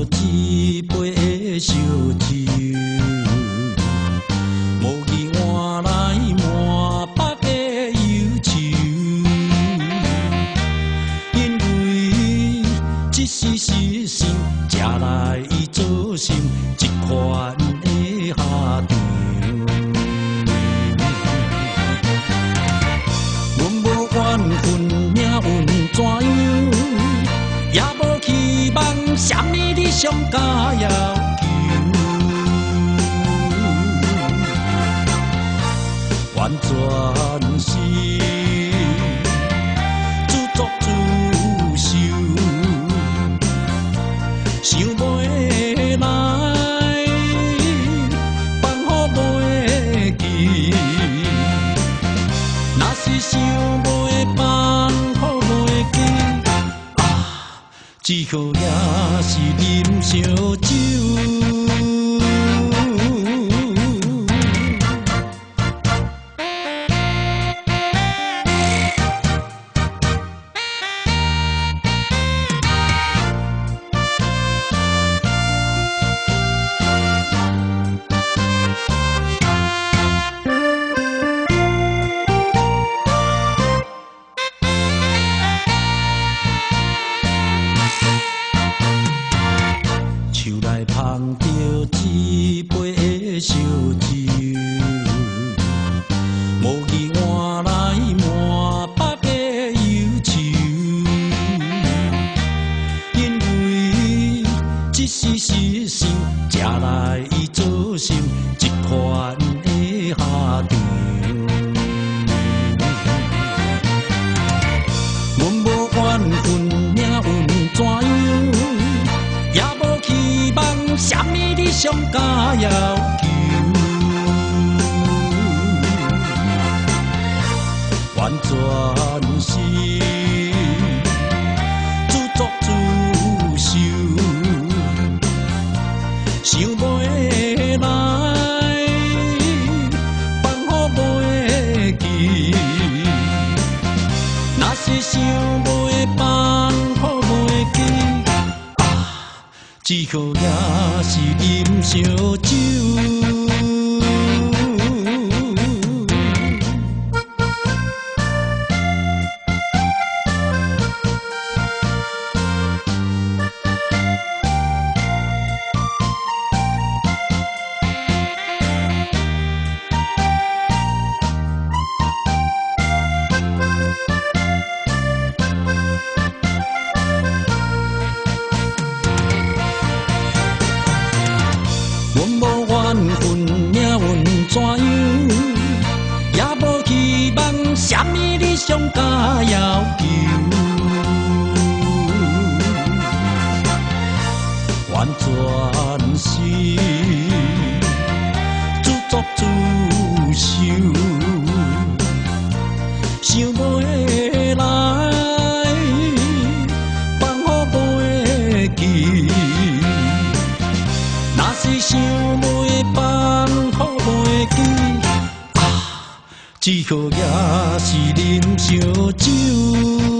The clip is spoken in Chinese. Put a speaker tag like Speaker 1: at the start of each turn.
Speaker 1: 一杯的烧酒，无意换来满北的忧愁，因为一时失心，吃来伊做心一款的下场。阮无缘分，命运怎样？也无期望，啥物理想甲要求，完全是自作自受，想袂来，放好袂记，若是想袂放好袂记。只好也是啉烧酒。手内捧着一杯的烧酒，无意换来满北的忧愁，因为一时失心，吃来伊做心一款的下场。阮无缘分，命运怎样？也无期望，啥物理想甲要求，完全是自作自受，想袂来，放好袂记，若是想袂放好袂记。只好也是啉烧酒。阮无缘分，命运怎样？也无期望，啥物理想甲要求，完全是自作自受，想袂来，放好袂记。若是想袂放好袂记，只好也是啉烧酒。